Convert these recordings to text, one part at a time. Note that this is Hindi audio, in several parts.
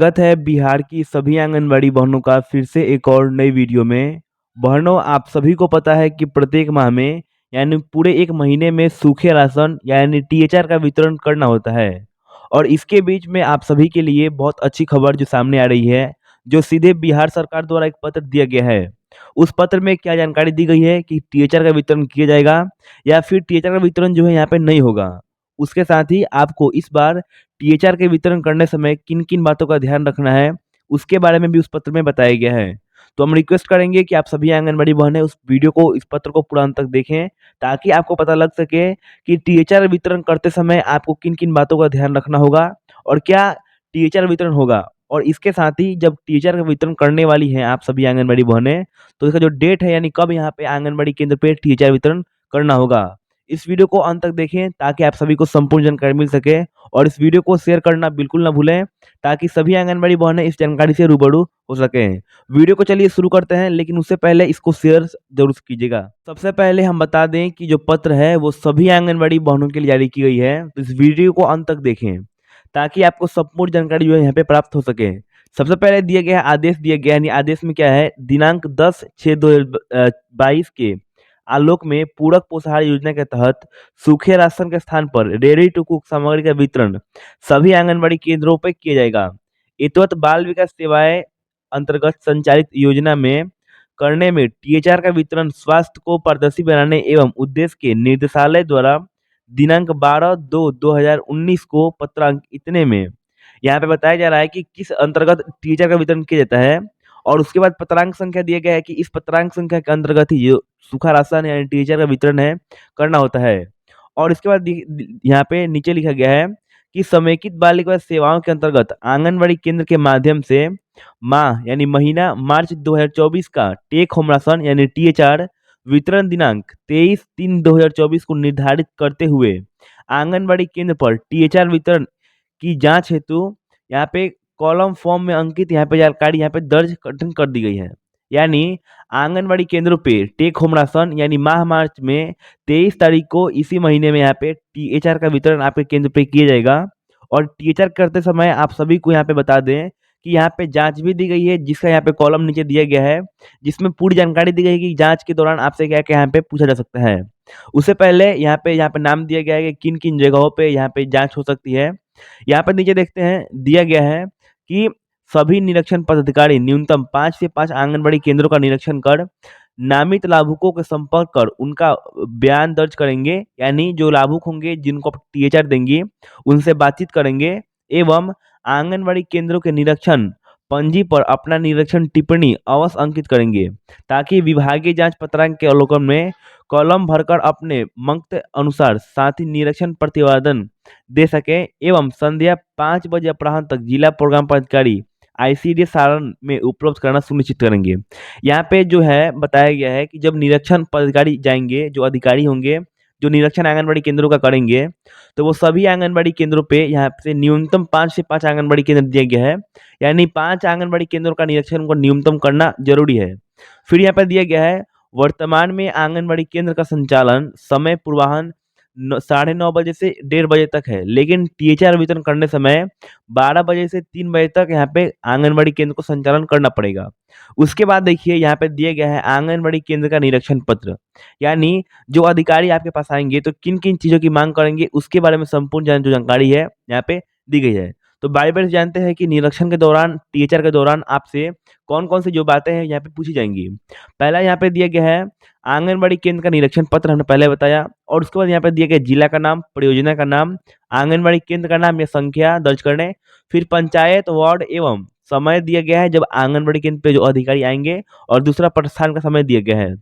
स्वागत है बिहार की सभी आंगनबाड़ी बहनों का फिर से एक और नई वीडियो में। बहनों, आप सभी को पता है कि प्रत्येक माह में यानी पूरे एक महीने में सूखे राशन यानी टीएचआर का वितरण करना होता है। और इसके बीच में आप सभी के लिए बहुत अच्छी खबर जो सामने आ रही है, जो सीधे बिहार सरकार द्वारा एक पत्र दिया गया है। उस पत्र में क्या जानकारी दी गई है कि टीएचआर का वितरण किया जाएगा या फिर टीएचआर का वितरण जो है यहाँ पे नहीं होगा। उसके साथ ही आपको इस बार टीएचआर के वितरण करने समय किन-किन बातों का ध्यान रखना है, उसके बारे में भी उस पत्र में बताया गया है। तो हम रिक्वेस्ट करेंगे कि आप सभी आंगनबाड़ी बहनें उस वीडियो को, इस पत्र को पूरा अंत तक देखें, ताकि आपको पता लग सके कि टीएचआर वितरण करते समय आपको किन-किन बातों का ध्यान रखना होगा और क्या टीएचआर वितरण होगा। और इसके साथ ही जब टीएचआर का वितरण करने वाली हैं आप सभी आंगनबाड़ी बहनें, तो इसका जो डेट है यानी कब यहाँ पे आंगनबाड़ी केंद्र पे टीएचआर वितरण करना होगा। इस वीडियो को अंत तक देखें ताकि आप सभी को संपूर्ण जानकारी मिल सके। और इस वीडियो को शेयर करना बिल्कुल ना भूलें, ताकि सभी आंगनबाड़ी बहनें इस जानकारी से रूबरू हो सकें। वीडियो को चलिए शुरू करते हैं, लेकिन उससे पहले इसको शेयर जरूर कीजिएगा। सबसे पहले हम बता दें कि जो पत्र है वो सभी आंगनबाड़ी बहनों के लिए जारी की गई है, तो इस वीडियो को अंत तक देखें ताकि आपको संपूर्ण जानकारी जो है यहाँ पे प्राप्त हो सके। सबसे पहले दिया गया आदेश दिया गया, यानी आदेश में क्या है, दिनांक 10/6/2022 के आलोक में पूरक पोषाहार योजना के तहत सूखे राशन के स्थान पर रेडी टू कुक सामग्री का वितरण सभी आंगनबाड़ी केंद्रों पर किया जाएगा। इतवत बाल विकास सेवाएं अंतर्गत संचालित योजना में करने में टीएचआर का वितरण स्वास्थ्य को पारदर्शी बनाने एवं उद्देश्य के निर्देशालय द्वारा दिनांक 12/2/2019 को पत्रांक इतने में यहाँ पे बताया जा रहा है कि किस अंतर्गत टीचर का वितरण किया जाता है। और उसके बाद पत्रांक संख्या दिया गया है कि इस पत्रांक संख्या के अंतर्गत ही जो सूखा राशन यानी टीचर का वितरण है करना होता है। और इसके बाद यहाँ पे नीचे लिखा गया है कि समेकित बाल विकास सेवाओं के अंतर्गत आंगनबाड़ी केंद्र के माध्यम से माह यानी महीना मार्च 2024 का टेक होम राशन यानी टीएचआर वितरण दिनांक 23/3/2024 को निर्धारित करते हुए आंगनबाड़ी केंद्र पर टीएचआर वितरण की जांच हेतु यहाँ पे कॉलम फॉर्म में अंकित यहाँ पे जानकारी यहाँ पे दर्ज गठन कर दी गई है। यानी आंगनबाड़ी केंद्रों पे टेक होम राशन यानी माह मार्च में 23 तारीख को इसी महीने में यहाँ पे टीएचआर का वितरण आपके केंद्र पे किया जाएगा। और टीएचआर करते समय आप सभी को यहाँ पे बता दें कि यहाँ पे जांच भी दी गई है, जिसका यहाँ पे कॉलम नीचे दिया गया है, जिसमें पूरी जानकारी दी गई है कि जांच के दौरान आपसे क्या क्या यहाँ पे पूछा जा सकता है। उससे पहले यहाँ पे नाम दिया गया है कि किन किन जगहों पे यहाँ पे जांच हो सकती है। यहाँ पर नीचे देखते हैं दिया गया है कि सभी निरीक्षण पदाधिकारी न्यूनतम 5 से 5 आंगनबाड़ी केंद्रों का निरीक्षण कर नामित लाभुकों के संपर्क कर उनका बयान दर्ज करेंगे, यानी जो लाभुक होंगे जिनको आप टीएचआर देंगे उनसे बातचीत करेंगे एवं आंगनबाड़ी केंद्रों के निरीक्षण पंजी पर अपना निरीक्षण टिप्पणी अवश्य अंकित करेंगे, ताकि विभागीय जांच पत्रांक के अवलोकन में कॉलम भरकर अपने मंत अनुसार साथ ही निरीक्षण प्रतिवेदन दे सके एवं संध्या 5 बजे अपराह्न तक जिला प्रोग्राम पदाधिकारी आईसीडीएस सारण में उपलब्ध करना सुनिश्चित करेंगे। यहाँ पे जो है बताया गया है कि जब निरीक्षण पदाधिकारी जाएंगे, जो अधिकारी होंगे जो निरीक्षण आंगनबाड़ी केंद्रों का करेंगे, तो वो सभी आंगनबाड़ी केंद्रों पे यहाँ से न्यूनतम 5 से 5 आंगनबाड़ी केंद्र दिया गया है, यानी 5 आंगनबाड़ी केंद्रों का निरीक्षण उनको न्यूनतम करना जरूरी है। फिर यहाँ पर दिया गया है वर्तमान में आंगनबाड़ी केंद्र का संचालन समय पूर्वाह्न 9:30 बजे से 1:30 बजे तक है, लेकिन टीएचआर वितरण करने समय 12 बजे से 3 बजे तक यहाँ पे आंगनबाड़ी केंद्र को संचालन करना पड़ेगा। उसके बाद देखिए यहाँ पे दिया गया है आंगनबाड़ी केंद्र का निरीक्षण पत्र, यानी जो अधिकारी आपके पास आएंगे तो किन किन चीज़ों की मांग करेंगे उसके बारे में संपूर्ण जो जानकारी है यहाँ पे दी गई है। तो बारी-बारी से जानते हैं कि निरीक्षण के दौरान, टीएचआर के दौरान आपसे कौन-कौन सी जो बातें हैं यहाँ पे पूछी जाएँगी। पहला यहाँ पे दिया गया है आंगनबाड़ी केंद्र का निरीक्षण पत्र, हमने पहले बताया। और उसके बाद यहाँ पे दिया गया जिला का नाम, परियोजना का नाम, आंगनबाड़ी केंद्र का नाम या संख्या दर्ज करने, फिर पंचायत, वार्ड एवं समय दिया गया है जब आंगनबाड़ी केंद्र पे जो अधिकारी आएंगे, और दूसरा प्रस्थान का समय दिया गया है।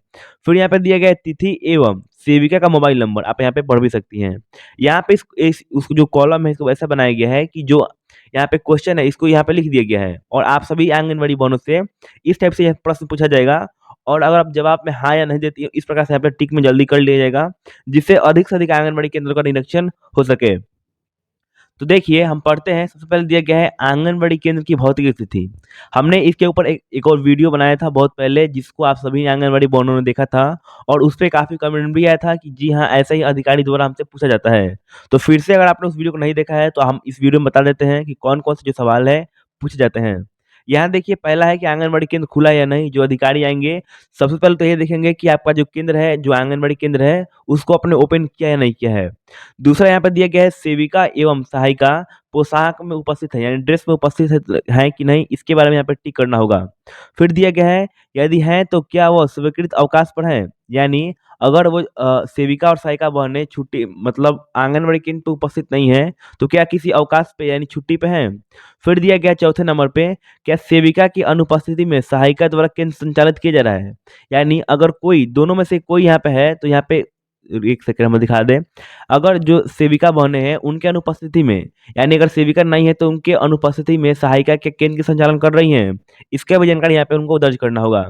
फिर यहाँ पे दिया गया है तिथि एवं सेविका का मोबाइल नंबर, आप यहाँ पे पढ़ भी सकती हैं। यहाँ पे उसको जो कॉलम है इसको ऐसा बनाया गया है कि जो यहाँ पे क्वेश्चन है इसको यहाँ पे लिख दिया गया है, और आप सभी आंगनबाड़ी बहनों से इस टाइप से यह प्रश्न पूछा जाएगा। और अगर आप जवाब में हाँ या नहीं देती हो, इस प्रकार से यहाँ पे टिक में जल्दी कर लिया जाएगा, जिससे अधिक से अधिक आंगनबाड़ी केंद्रों का निरीक्षण हो सके। तो देखिए हम पढ़ते हैं, सबसे पहले दिया गया है आंगनबाड़ी केंद्र की भौतिक स्थिति। हमने इसके ऊपर एक और वीडियो बनाया था बहुत पहले, जिसको आप सभी आंगनबाड़ी बहनों ने देखा था, और उस पे काफ़ी कमेंट भी आया था कि जी हाँ, ऐसा ही अधिकारी द्वारा हमसे पूछा जाता है। तो फिर से अगर आपने उस वीडियो को नहीं देखा है तो हम इस वीडियो में बता देते हैं कि कौन-कौन से जो सवाल है पूछे जाते हैं। यहाँ देखिए पहला है कि आंगनबाड़ी केंद्र खुला है या नहीं। जो अधिकारी आएंगे सबसे पहले तो ये देखेंगे कि आपका जो केंद्र है, जो आंगनबाड़ी केंद्र है, उसको आपने ओपन किया या नहीं किया है। दूसरा यहाँ पे दिया गया है सेविका एवं सहायिका पोशाक में उपस्थित है, यानी ड्रेस में उपस्थित है कि नहीं, इसके बारे में यहाँ पे टिक करना होगा। फिर दिया गया है यदि है तो क्या वह स्वीकृत अवकाश पर है, यानी अगर वो सेविका और सहायिका बहनें छुट्टी मतलब आंगनबाड़ी केंद्र पे उपस्थित नहीं है तो क्या किसी अवकाश पे यानी छुट्टी पे है। फिर दिया गया चौथे नंबर पे, क्या सेविका की अनुपस्थिति में सहायिका द्वारा केंद्र संचालित किया जा रहा है, यानी अगर कोई दोनों में से कोई यहाँ पे है तो यहाँ पे एक सेकंड हमें दिखा दें। अगर जो सेविका बहनें हैं उनके अनुपस्थिति में, यानी अगर सेविका नहीं है तो उनके अनुपस्थिति में सहायिका के केंद्र की संचालन कर रही हैं, इसका भी जानकारी यहाँ पे उनको दर्ज करना होगा।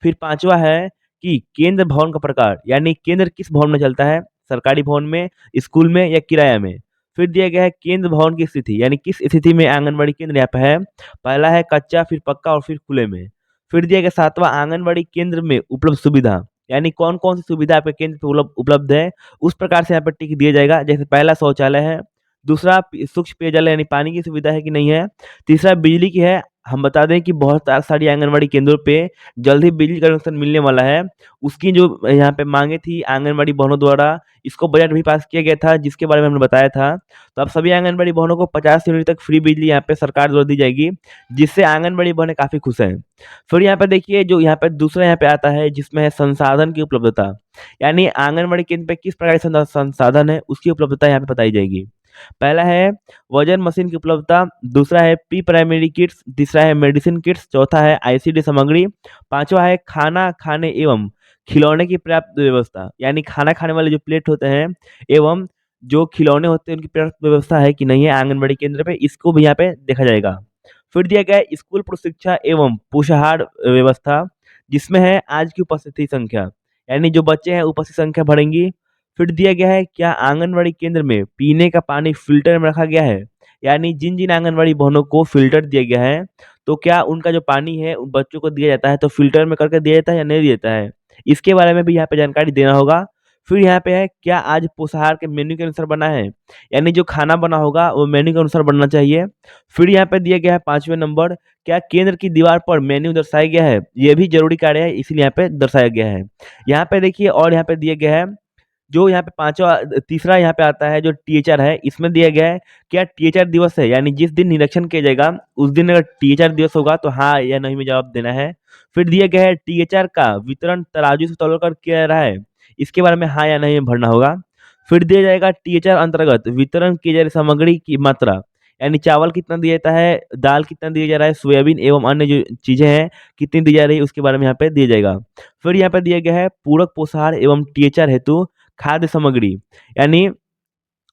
फिर पांचवा है कि केंद्र भवन का प्रकार, यानी केंद्र किस भवन में चलता है, सरकारी भवन में, स्कूल में या किराया में। फिर दिया गया है केंद्र भवन की स्थिति, यानी किस स्थिति में आंगनबाड़ी केंद्र यहाँ पे है। पहला है कच्चा, फिर पक्का और फिर खुले में। फिर दिया गया सातवां आंगनबाड़ी केंद्र में उपलब्ध सुविधा, यानी कौन कौन सी सुविधा आपके केंद्र पे उपलब्ध है, उस प्रकार से यहाँ पे टिक दिया जाएगा। जैसे पहला शौचालय है, दूसरा सूक्ष्म पेयजल यानी पानी की सुविधा है कि नहीं है, तीसरा बिजली की है। हम बता दें कि बहुत सारी आंगनबाड़ी केंद्रों पे जल्द ही बिजली कनेक्शन मिलने वाला है। उसकी जो यहाँ पे मांगे थी आंगनबाड़ी बहनों द्वारा, इसको बजट भी पास किया गया था जिसके बारे में हमने बताया था। तो अब सभी आंगनबाड़ी बहनों को 50 यूनिट तक फ्री बिजली यहाँ पे सरकार द्वारा दी जाएगी, जिससे आंगनबाड़ी बहनें काफ़ी खुश हैं। फिर यहाँ पे देखिए जो यहाँ पे दूसरा यहाँ पे आता है जिसमें है संसाधन की उपलब्धता, यानी आंगनबाड़ी केंद्र पे किस प्रकार के संसाधन है उसकी उपलब्धता यहाँ पे बताई जाएगी। पहला है वजन मशीन की उपलब्धता, दूसरा है प्री प्राइमरी किट्स, तीसरा है मेडिसिन किट्स, चौथा है आईसीडी सामग्री, पांचवा है खाना खाने एवं खिलौने की पर्याप्त व्यवस्था, यानी खाना खाने वाले जो प्लेट होते हैं एवं जो खिलौने होते हैं उनकी पर्याप्त व्यवस्था है कि नहीं है आंगनबाड़ी केंद्र पे, इसको भी यहाँ पे देखा जाएगा। फिर दिया गया है स्कूल प्रशिक्षा एवं पोषाहार व्यवस्था, जिसमें है आज की उपस्थिति संख्या, यानी जो बच्चे हैं उपस्थिति संख्या बढ़ेंगी। फिर दिया गया है क्या आंगनबाड़ी केंद्र में पीने का पानी फिल्टर में रखा गया है, यानी जिन जिन आंगनबाड़ी बहनों को फिल्टर दिया गया है तो क्या उनका जो पानी है उन बच्चों को दिया जाता है तो फिल्टर में करके दिया जाता है या नहीं दिया जाता है, इसके बारे में भी यहाँ पे जानकारी देना होगा। फिर यहाँ पे है क्या आज पोषाहार के मेन्यू के अनुसार बना है, यानी जो खाना बना होगा वो मेन्यू के अनुसार बनना चाहिए। फिर यहाँ पे दिया गया है पांचवें नंबर, क्या केंद्र की दीवार पर मेन्यू दर्शाया गया है, ये भी जरूरी कार्य है इसलिए यहाँ पे दर्शाया गया है। यहाँ पे देखिए और यहाँ पे दिया गया है जो यहाँ पे पांचवा तीसरा यहाँ पे आता है जो टीएचआर है, इसमें दिया गया है क्या टीएचआर दिवस है, यानी जिस दिन निरीक्षण किया जाएगा उस दिन अगर टीएचआर दिवस होगा तो हाँ या नहीं में जवाब देना है। फिर दिया गया है टीएचआर का वितरण तराजू से तौलकर किया जा रहा है, इसके बारे में हाँ या नहीं में भरना होगा। फिर दिया जाएगा टीएचआर अंतर्गत वितरण की जा रही सामग्री की मात्रा, यानी चावल कितना दिया जाता है, दाल कितना दिया जा रहा है, सोयाबीन एवं अन्य जो चीजें हैं कितनी दी जा रही है उसके बारे में यहाँ पे दिया जाएगा। फिर यहाँ पे दिया गया है पूरक पोषाहार एवं टीएचआर हेतु खाद्य सामग्री, यानी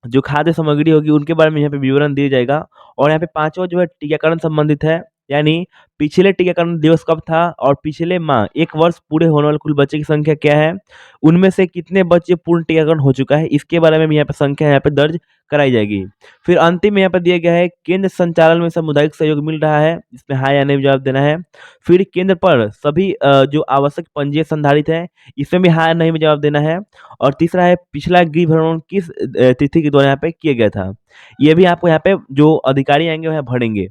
जो खाद्य सामग्री होगी उनके बारे में यहाँ पे विवरण दिया जाएगा। और यहाँ पे पांचवा जो है टीकाकरण संबंधित है, यानी पिछले टीकाकरण दिवस कब था और पिछले माह 1 वर्ष पूरे होने वाले कुल बच्चे की संख्या क्या है, उनमें से कितने बच्चे पूर्ण टीकाकरण हो चुका है, इसके बारे में भी यहाँ पे संख्या यहाँ पे दर्ज कराई जाएगी। फिर अंतिम में यहाँ पे दिया गया है केंद्र संचालन में सामुदायिक सहयोग मिल रहा है, इसमें हाँ या नहीं जवाब देना है। फिर केंद्र पर सभी जो आवश्यक पंजीयन संधारित है, इसमें भी हाँ या नहीं में जवाब देना है। और तीसरा है पिछला गृह भ्रमण किस तिथि के द्वारा यहाँ पे किया गया था, ये भी आपको यहाँ पे जो अधिकारी आएंगे वह भरेंगे।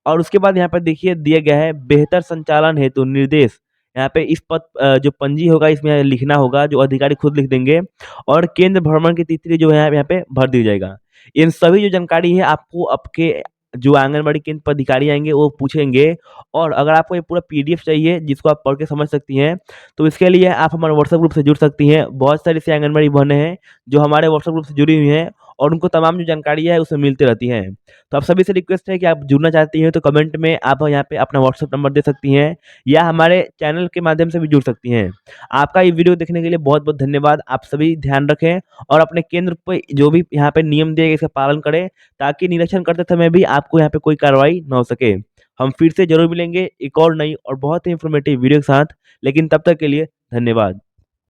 और उसके बाद यहाँ पर देखिए दिया गया है बेहतर संचालन हेतु निर्देश, यहाँ पे इस पद जो पंजी होगा इसमें लिखना होगा, जो अधिकारी खुद लिख देंगे। और केंद्र भ्रमण की तिथि जो है यहाँ पे भर दी जाएगा। इन सभी जो जानकारी है आपको आपके जो आंगनबाड़ी केंद्र पर अधिकारी आएंगे वो पूछेंगे। और अगर आपको ये पूरा पीडीएफ चाहिए जिसको आप पढ़ के समझ सकती हैं तो इसके लिए आप हमारे व्हाट्सएप ग्रुप से जुड़ सकती हैं। बहुत सारी ऐसी आंगनबाड़ी बहनें हैं जो हमारे व्हाट्सएप ग्रुप से जुड़ी हुई हैं और उनको तमाम जो जानकारी है उसमें मिलती रहती हैं। तो आप सभी से रिक्वेस्ट है कि आप जुड़ना चाहती हैं तो कमेंट में आप यहाँ पे अपना व्हाट्सएप नंबर दे सकती हैं या हमारे चैनल के माध्यम से भी जुड़ सकती हैं। आपका ये वीडियो देखने के लिए बहुत बहुत धन्यवाद। आप सभी ध्यान रखें और अपने केंद्र पे जो भी यहाँ पे नियम दिए गए इसका पालन करें ताकि निरीक्षण करते समय भी आपको यहाँ पे कोई कार्रवाई न हो सके। हम फिर से जरूर मिलेंगे एक और नई और बहुत ही इंफॉर्मेटिव वीडियो के साथ, लेकिन तब तक के लिए धन्यवाद।